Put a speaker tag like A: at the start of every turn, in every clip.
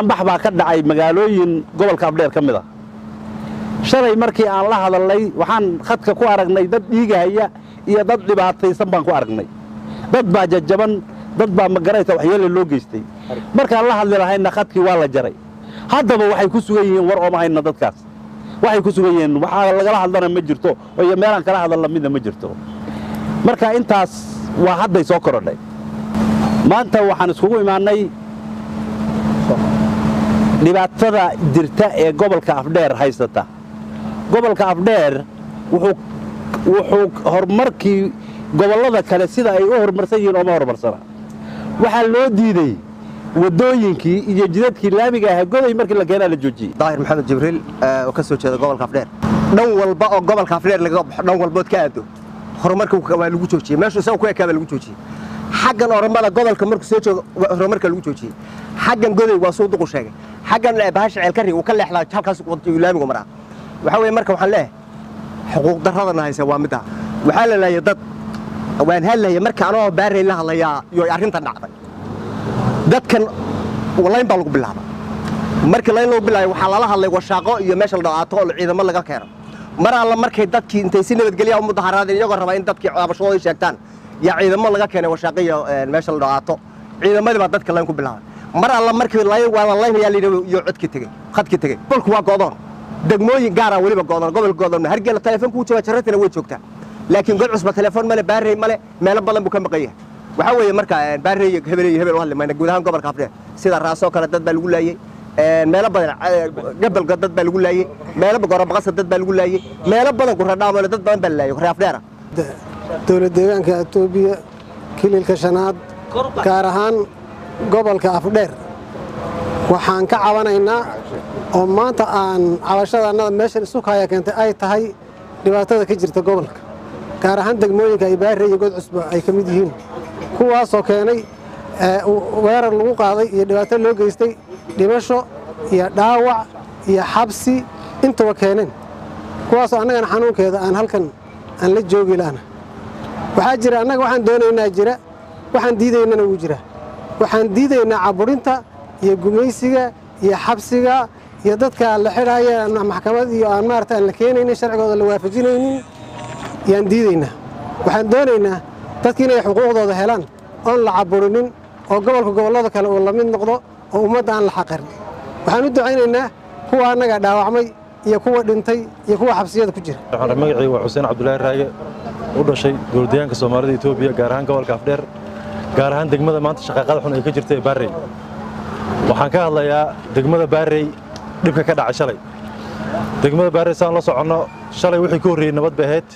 A: bax baa ka dhacay magaalooyin gobolka Afdheer ka mid ah shalay markii aan la hadalnay waxaan khadka ku aragnay dad dhiigaya iyo dad dhibaataysan baan ku aragnay dad baa jajaban dad baa magarayta waxyeello loo geystay marka la hadli lahayna khadkii waa la jaray haddaba waxay ku sugan yihiin war oo ma hayna dadkaas waxay ku sugan yihiin waxa laga hadlana ma jirto oo meelan kala hadalna midna ma jirto marka intaas waa hadday soo korodhay maanta waxaan iskugu imaanay dhibaatada jirta ee gobolka Afdheer haysata gobolka Afdheer wuxuu horumarkii gobolada kale sida ay u horumarsan yihiin oo ma horumarsana waxa loo diiday wadooyinkii iyo jidadkii laamiga ah goday markii la keenay la joojiyay
B: daahir maxamed jibriil oo ka soo jeeda gobolka Afdheer dhan walba oo gobolka Afdheer laga dhan walbood ka aado horumarka waa lagu joojiyay meesha soo ku eekaaba lagu joojiyay xaggan oramada gobolka markuu soo joogo horumarka lagu joojiyay xaggan goday waa soo duqu sheegay xaggan bahasha ceelkari uu ka leexlaa halkaas uu laamiga maraa waxa weeye marka waxaan leeyahay xuquuq darradana haysa waa mid ah waxa la leeyahay dad waan hadlayaa marka anoo baaray la hadlayaa iyo arrintan dhacday dadkan wallahi baa lagu bilaabay markii la inoo bilaabay waxa la hadlay washaqo iyo meesha la dhaqaato oo ciidamo laga keeno mar alla markay dadkii intay si nabadgelyo u mudaharaadeen iyagoo raba in dadkii cabashadooda sheegtaan ya ciidamo laga keenay washaqo iyo meesha la dhaqaato ciidamadii baa dadka la ku bilaabay mar alla markii la yaa iyo codki tagay khadki tagay balku waa go'doon degmooyin gaar ah waliba go'doon gobol go'doon hargeysa telefoonku jooga jaratana way joogtaa laakiin god cusba telefoon male baaray male meel badan buu ka maqayay waxa weeye marka baaray hebel u hadlayna guud ahaan gobolka Afdheer sida raasoo kale dad baa lagu laayay meel badan gabalka dad baa lagu laayay meel gorobaqas dad baa lagu laayay meel badan ku radhaamo dad badan baa laayay reer Afdheer
C: dawladda deegaanka Itoobiya kililka shanaad gaar ahaan gobolka Afdheer waxaan ka cabanaynaa oo maanta aan cabashadaanada meesha isu kaaya keentay ay tahay dhibaatada ka jirta gobolka gaar ahaan degmooyinka ay baaray iyo god cusba ay ka mid yihiin kuwaas oo keenay weerar lagu qaaday iyo dhibaato loo geystay dhimasho iyo dhaawac iyo xabsi intaba keeneen kuwaas oo annagana xanuunkeeda aan halkan aan la joogi laana waxaa jira annaga waxaan doonaynaa jira waxaan diidaynana wuu jira waxaan diidaynaa caburinta iyo gumaysiga iyo xabsiga iyo dadka la xiraaya maxkamad iyo aan maartaan la keenaynin sharcigooda la waafajinaynin yaan diidaynaa waxaan doonaynaa dadkii inay xuquuqdooda helaan oon la caburinin oo gobolada kale uu la mid noqdo oo ummadda aan la xaqarin waxaan u ducaynaynaa kuwa annaga dhaawacmay iyo kuwa dhintay iyo kuwa xabsiyada ku jira
D: waxaan magacaygu waa Xuseen Cabdullaahi Raage u dhashay dowladdeegaanka Soomaalida Itoobiya gaar ahaan gobolka Afdheer gaar ahaan degmada maanta shaqaqada xun ay ka jirtay Baaray waxaan ka hadlayaa degmada Baaray dhibka ka dhacay shalay degmada Baaray saan la socono shalay wixii ka horreeyay nabad baaheed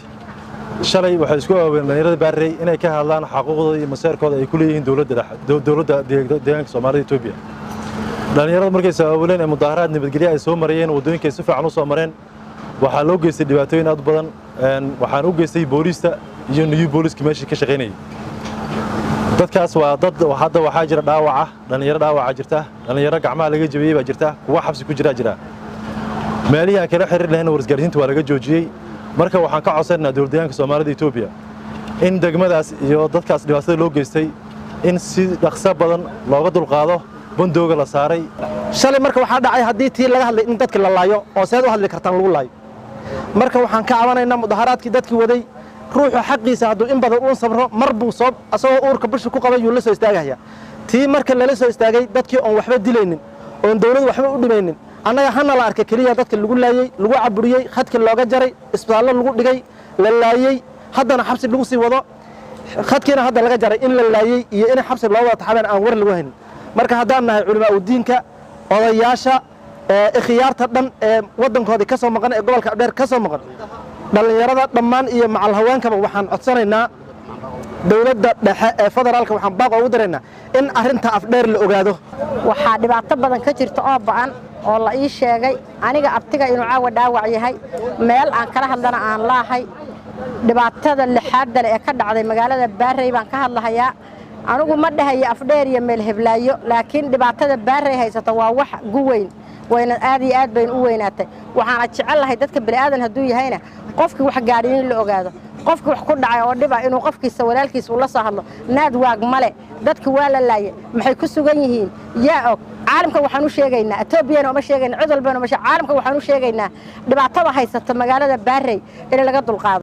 D: shalay waxay isku aaween dhalinyarada Baaray inay ka hadlaan xuquuqdooda iyo masaarkooda ay ku leeyihiin dowladda deegaanka Soomaalida Itoobiya dhalinyarada markay soo awooleen mudaharaad nabadgelyo ay soo marayeen wadooyinka si fiican u soo mareen waxaa loo geystay dhibaatooyin aad u badan waxaan u geystay booliska iyo new booliska meeshii ka shaqeynayay dadkaas waa dad hadda waxaa jira dhaawac dhalinyaro dhaawac jirta dhalinyaro gacmaha laga jabiyay baa jirta kuwa xabsi ku jira meelihii aan kala xiriir lahayn warsgaarsiinta waa laga joojiyay marka waxaan ka codsanaynaa dowladdeegaanka Soomaalida Itoobiya in degmadaas iyo dadkaas dhibaatada loo geystay in si dhaqso badan looga dulqaado bandooga la saaray
E: shalay marka waxa dhacay hadii tii laga hadlay in dadka la laayo oo seed u hadli kartaan lagu laayo marka waxaan ka cabanaynaa mudaharaadkii dadkii waday ruuxu xaqiisa haduu in badan uu sabro mar buu soo asoo uurka bulsho ku qabay uu la soo istaagaya tii marka la soo istaagay dadkii oo waxba dilaynin oo dawladdu waxba u dhimaynin annaga hana la arkay kaliya dadka lagu laayay lagu caburiyay khadka looga jaray isbitaallo lagu dhigay la laayay haddana xabsi lagu sii wado khadkiina hadda laga jaray in la laayay iyo in xabsi loo wada taxabeen aan war lagu haynin marka haddaan nahay culimaa diinka odayaasha ikhtiyaarta dhan ee wadankoodii ka soo maqan ee gobolka Afdheer ka soo maqan dhalinyarada dhammaan iyo macal haweenkaba waxaan codsanaynaa dawladda dhexe ee federaalka waxaan baaq ugu dareynaa in arinta Afdheer la ogaado
F: waxaa dhibaato badan ka jirta oo ba'an oo la ii sheegay aniga abtiga inuu caawa dhaawac yahay meel aan kala hadlana aan laahay dhibaatada lixaad ee ka dhacday magaalada Baaray baan ka hadlahayaa anigu ma dhahayo Afdheer iyo meel heblaayo laakiin dhibaatada Baaray haysato waa wax guweyn wayna aad bayn u weynaatay waxaan jecelahay dadka bini'aadan haduu yahayna qofkii wax gaadhin la ogaado qofkii wax ku dhacay oo dhiba inuu qofkiisa walaalkiisa ula soo hadlo naad waag male dadka waa la laayay maxay ku sugan yihiin yaa og caalamka waxaan u sheegaynaa Etoobiyana uma sheegayna cid walbana uma sheegayna caalamka waxaan u sheegaynaa dhibaatada haysata magaalada Baarey in laga dulqaado